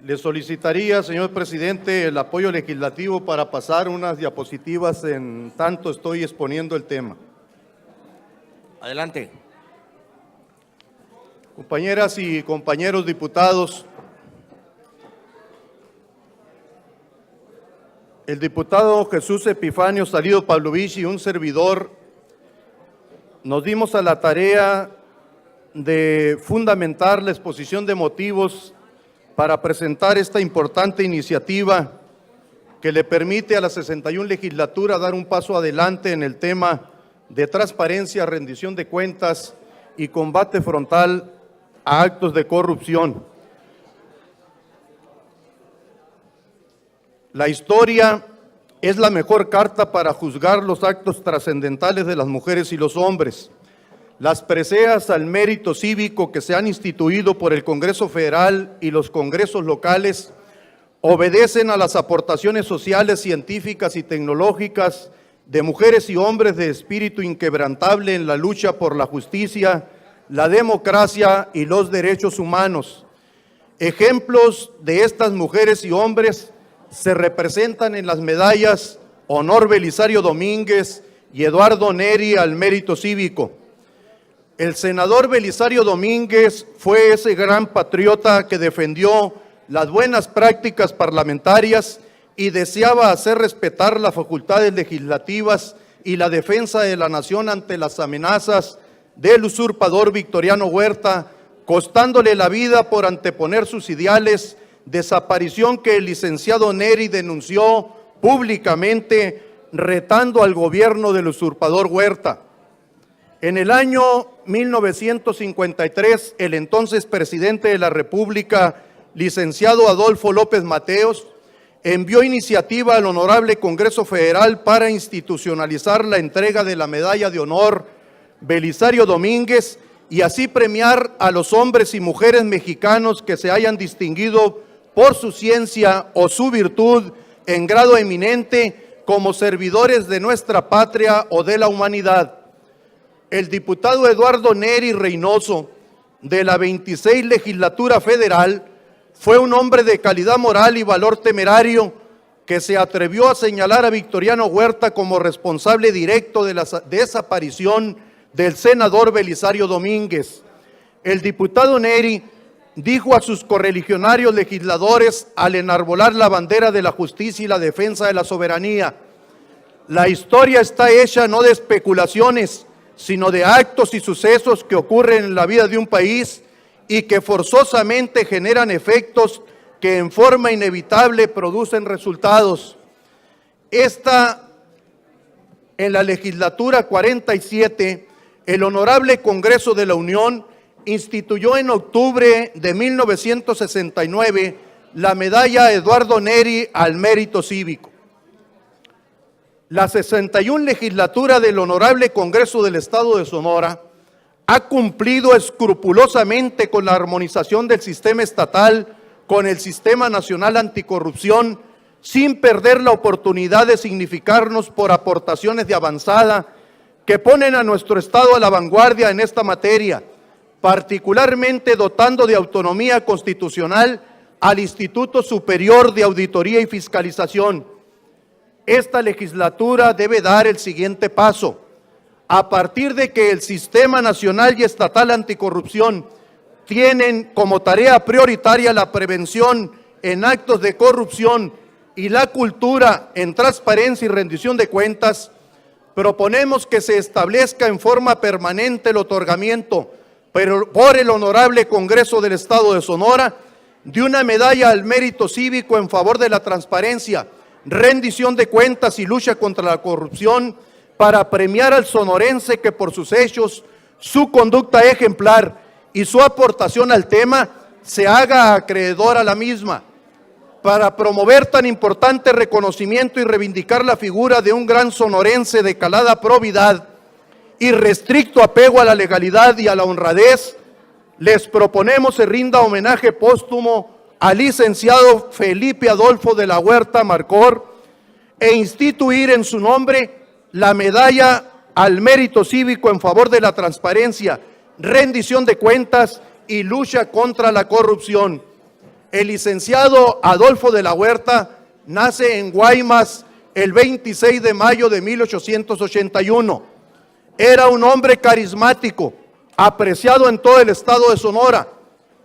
Le solicitaría, señor presidente, el apoyo legislativo para pasar unas diapositivas en tanto estoy exponiendo el tema. Adelante. Compañeras y compañeros diputados, el diputado Jesús Epifanio Salido Pavlovich y un servidor nos dimos a la tarea de fundamentar la exposición de motivos para presentar esta importante iniciativa que le permite a la 61 legislatura dar un paso adelante en el tema de transparencia, rendición de cuentas y combate frontal a actos de corrupción. La historia es la mejor carta para juzgar los actos trascendentales de las mujeres y los hombres. Las preseas al mérito cívico que se han instituido por el Congreso Federal y los congresos locales obedecen a las aportaciones sociales, científicas y tecnológicas de mujeres y hombres de espíritu inquebrantable en la lucha por la justicia, la democracia y los derechos humanos. Ejemplos de estas mujeres y hombres se representan en las medallas Honor Belisario Domínguez y Eduardo Neri al mérito cívico. El senador Belisario Domínguez fue ese gran patriota que defendió las buenas prácticas parlamentarias y deseaba hacer respetar las facultades legislativas y la defensa de la nación ante las amenazas del usurpador Victoriano Huerta, costándole la vida por anteponer sus ideales, desaparición que el licenciado Neri denunció públicamente, retando al gobierno del usurpador Huerta. En el año 1953, el entonces presidente de la República, licenciado Adolfo López Mateos, envió iniciativa al Honorable Congreso Federal para institucionalizar la entrega de la Medalla de Honor Belisario Domínguez y así premiar a los hombres y mujeres mexicanos que se hayan distinguido por su ciencia o su virtud en grado eminente como servidores de nuestra patria o de la humanidad. El diputado Eduardo Neri Reynoso, de la 26 Legislatura Federal, fue un hombre de calidad moral y valor temerario que se atrevió a señalar a Victoriano Huerta como responsable directo de la desaparición del senador Belisario Domínguez. El diputado Neri dijo a sus correligionarios legisladores al enarbolar la bandera de la justicia y la defensa de la soberanía: la historia está hecha no de especulaciones, sino de actos y sucesos que ocurren en la vida de un país y que forzosamente generan efectos que en forma inevitable producen resultados. En la legislatura 47, el Honorable Congreso de la Unión instituyó en octubre de 1969 la medalla Eduardo Neri al mérito cívico. La 61 legislatura del Honorable Congreso del Estado de Sonora ha cumplido escrupulosamente con la armonización del sistema estatal con el Sistema Nacional Anticorrupción, sin perder la oportunidad de significarnos por aportaciones de avanzada que ponen a nuestro Estado a la vanguardia en esta materia, particularmente dotando de autonomía constitucional al Instituto Superior de Auditoría y Fiscalización. Esta legislatura debe dar el siguiente paso. A partir de que el Sistema Nacional y Estatal Anticorrupción tienen como tarea prioritaria la prevención en actos de corrupción y la cultura en transparencia y rendición de cuentas, proponemos que se establezca en forma permanente el otorgamiento por el Honorable Congreso del Estado de Sonora de una medalla al mérito cívico en favor de la transparencia, rendición de cuentas y lucha contra la corrupción, para premiar al sonorense que por sus hechos, su conducta ejemplar y su aportación al tema se haga acreedor a la misma. Para promover tan importante reconocimiento y reivindicar la figura de un gran sonorense de calada probidad y restricto apego a la legalidad y a la honradez, les proponemos se rinda homenaje póstumo al licenciado Felipe Adolfo de la Huerta Marcor e instituir en su nombre la medalla al mérito cívico en favor de la transparencia, rendición de cuentas y lucha contra la corrupción. El licenciado Adolfo de la Huerta nace en Guaymas el 26 de mayo de 1881. Era un hombre carismático, apreciado en todo el estado de Sonora.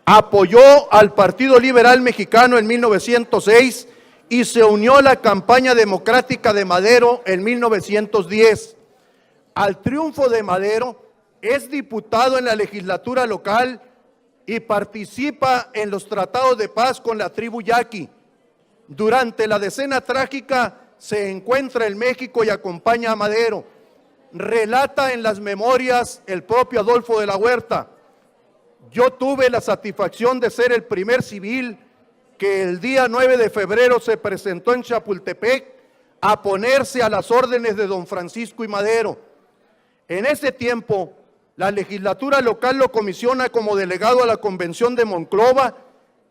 Apoyó al Partido Liberal Mexicano en 1906 y se unió a la campaña democrática de Madero en 1910. Al triunfo de Madero, es diputado en la legislatura local y participa en los tratados de paz con la tribu yaqui. Durante la decena trágica se encuentra en México y acompaña a Madero. Relata en las memorias el propio Adolfo de la Huerta: yo tuve la satisfacción de ser el primer civil que el día 9 de febrero se presentó en Chapultepec a ponerse a las órdenes de don Francisco y Madero. En ese tiempo, la legislatura local lo comisiona como delegado a la Convención de Monclova,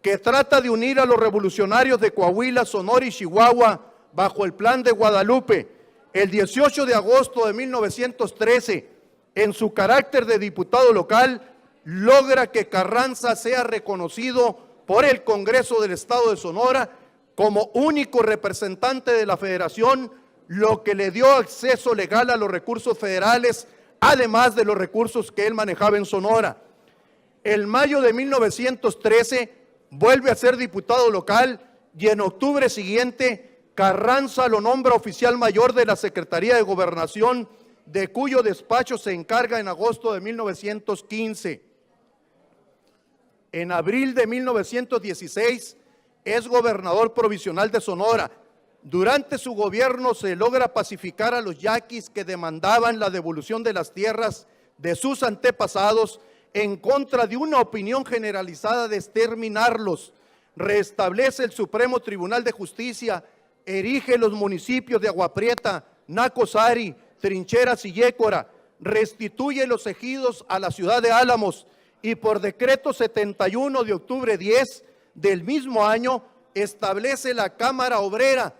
que trata de unir a los revolucionarios de Coahuila, Sonora y Chihuahua bajo el Plan de Guadalupe. El 18 de agosto de 1913, en su carácter de diputado local, logra que Carranza sea reconocido por el Congreso del Estado de Sonora como único representante de la Federación, lo que le dio acceso legal a los recursos federales, además de los recursos que él manejaba en Sonora. En mayo de 1913 vuelve a ser diputado local y en octubre siguiente Carranza lo nombra oficial mayor de la Secretaría de Gobernación, de cuyo despacho se encarga en agosto de 1915. En abril de 1916 es gobernador provisional de Sonora. Durante su gobierno se logra pacificar a los yaquis que demandaban la devolución de las tierras de sus antepasados en contra de una opinión generalizada de exterminarlos. Restablece el Supremo Tribunal de Justicia, erige los municipios de Agua Prieta, Nacosari, Trincheras y Yécora, restituye los ejidos a la ciudad de Álamos y por decreto 71 de octubre 10 del mismo año establece la Cámara Obrera,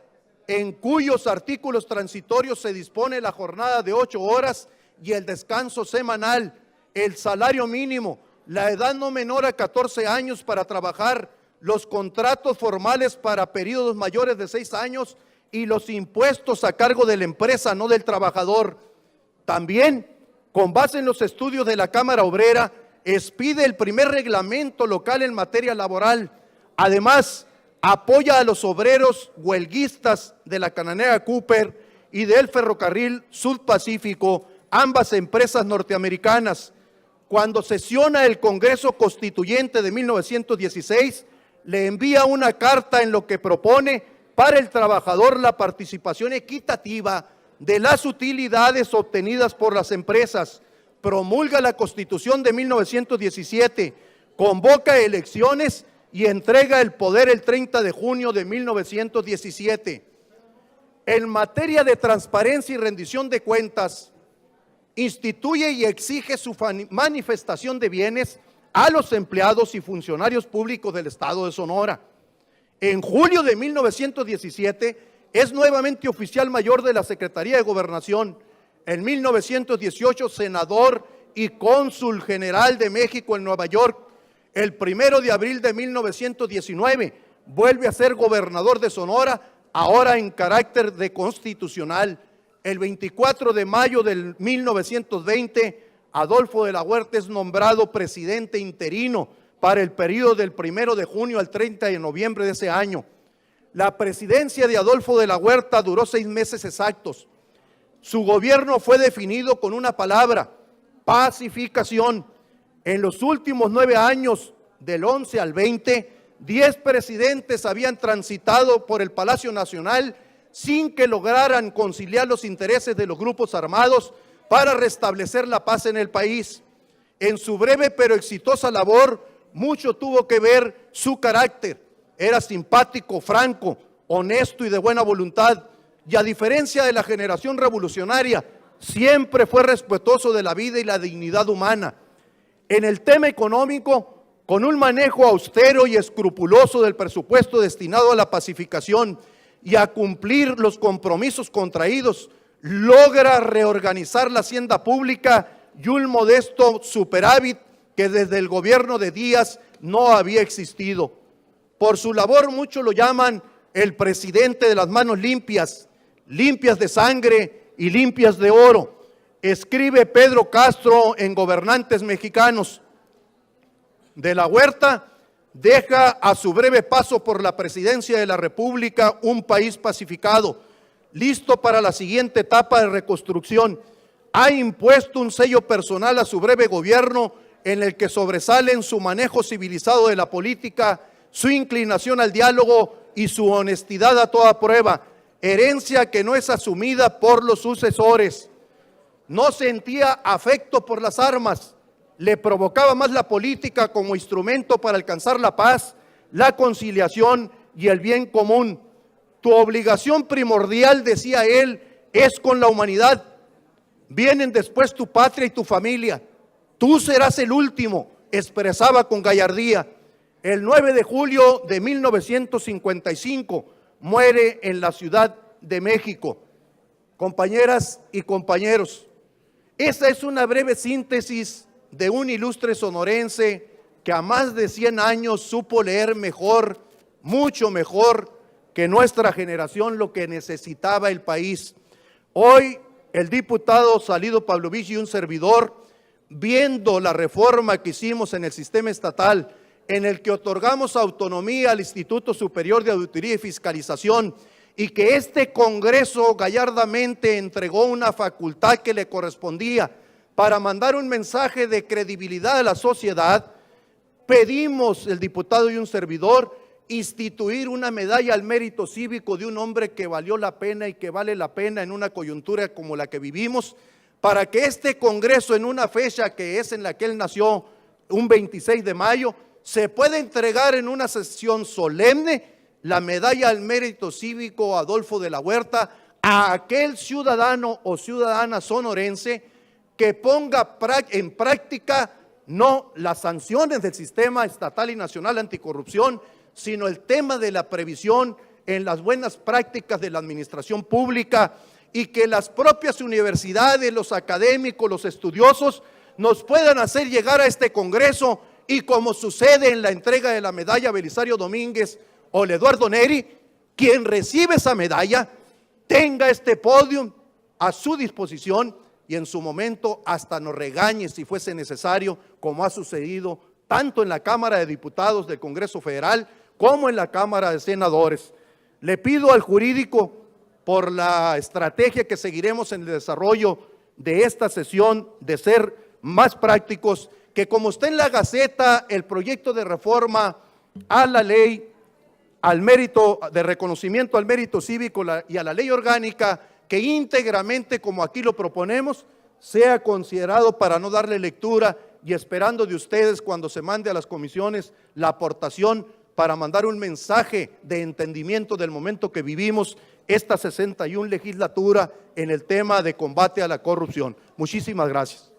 en cuyos artículos transitorios se dispone la jornada de 8 horas y el descanso semanal, el salario mínimo, la edad no menor a 14 años para trabajar, los contratos formales para periodos mayores de 6 años y los impuestos a cargo de la empresa, no del trabajador. También, con base en los estudios de la Cámara Obrera, expide el primer reglamento local en materia laboral. Además, apoya a los obreros huelguistas de la Cananea Cooper y del Ferrocarril Sud Pacífico, ambas empresas norteamericanas. Cuando sesiona el Congreso Constituyente de 1916, le envía una carta en lo que propone para el trabajador la participación equitativa de las utilidades obtenidas por las empresas. Promulga la Constitución de 1917, convoca elecciones y entrega el poder el 30 de junio de 1917. En materia de transparencia y rendición de cuentas, instituye y exige su manifestación de bienes a los empleados y funcionarios públicos del Estado de Sonora. En julio de 1917 es nuevamente oficial mayor de la Secretaría de Gobernación. En 1918 senador y cónsul general de México en Nueva York. El 1 de abril de 1919 vuelve a ser gobernador de Sonora, ahora en carácter de constitucional. El 24 de mayo del 1920, Adolfo de la Huerta es nombrado presidente interino para el periodo del 1 de junio al 30 de noviembre de ese año. La presidencia de Adolfo de la Huerta duró 6 meses exactos. Su gobierno fue definido con una palabra: pacificación. En los últimos 9 años, del 11 al 20, 10 presidentes habían transitado por el Palacio Nacional sin que lograran conciliar los intereses de los grupos armados para restablecer la paz en el país. En su breve pero exitosa labor, mucho tuvo que ver su carácter. Era simpático, franco, honesto y de buena voluntad, y a diferencia de la generación revolucionaria, siempre fue respetuoso de la vida y la dignidad humana. En el tema económico, con un manejo austero y escrupuloso del presupuesto destinado a la pacificación y a cumplir los compromisos contraídos, logra reorganizar la hacienda pública y un modesto superávit que desde el gobierno de Díaz no había existido. Por su labor muchos lo llaman el presidente de las manos limpias, limpias de sangre y limpias de oro. Escribe Pedro Castro en Gobernantes Mexicanos: de la Huerta deja a su breve paso por la presidencia de la República un país pacificado, listo para la siguiente etapa de reconstrucción. Ha impuesto un sello personal a su breve gobierno en el que sobresalen su manejo civilizado de la política, su inclinación al diálogo y su honestidad a toda prueba, herencia que no es asumida por los sucesores. No sentía afecto por las armas, le provocaba más la política como instrumento para alcanzar la paz, la conciliación y el bien común. Tu obligación primordial, decía él, es con la humanidad. Vienen después tu patria y tu familia. Tú serás el último, expresaba con gallardía. El 9 de julio de 1955 muere en la Ciudad de México. Compañeras y compañeros, esa es una breve síntesis de un ilustre sonorense que a más de 100 años supo leer mejor, mucho mejor que nuestra generación, lo que necesitaba el país. Hoy el diputado Salido Pavlovich y un servidor, viendo la reforma que hicimos en el sistema estatal, en el que otorgamos autonomía al Instituto Superior de Auditoría y Fiscalización, y que este Congreso gallardamente entregó una facultad que le correspondía para mandar un mensaje de credibilidad a la sociedad, pedimos, el diputado y un servidor, instituir una medalla al mérito cívico de un hombre que valió la pena y que vale la pena en una coyuntura como la que vivimos, para que este Congreso, en una fecha que es en la que él nació, un 26 de mayo, se pueda entregar en una sesión solemne la medalla al mérito cívico Adolfo de la Huerta a aquel ciudadano o ciudadana sonorense que ponga en práctica no las sanciones del sistema estatal y nacional anticorrupción, sino el tema de la previsión en las buenas prácticas de la administración pública, y que las propias universidades, los académicos, los estudiosos nos puedan hacer llegar a este Congreso, y como sucede en la entrega de la medalla Belisario Domínguez o Eduardo Neri, quien recibe esa medalla tenga este podio a su disposición y en su momento hasta nos regañe si fuese necesario, como ha sucedido tanto en la Cámara de Diputados del Congreso Federal como en la Cámara de Senadores. Le pido al jurídico, por la estrategia que seguiremos en el desarrollo de esta sesión, de ser más prácticos, que como está en la Gaceta el proyecto de reforma a la ley al mérito de reconocimiento al mérito cívico y a la ley orgánica, que íntegramente, como aquí lo proponemos, sea considerado para no darle lectura, y esperando de ustedes cuando se mande a las comisiones la aportación para mandar un mensaje de entendimiento del momento que vivimos esta 61 legislatura en el tema de combate a la corrupción. Muchísimas gracias.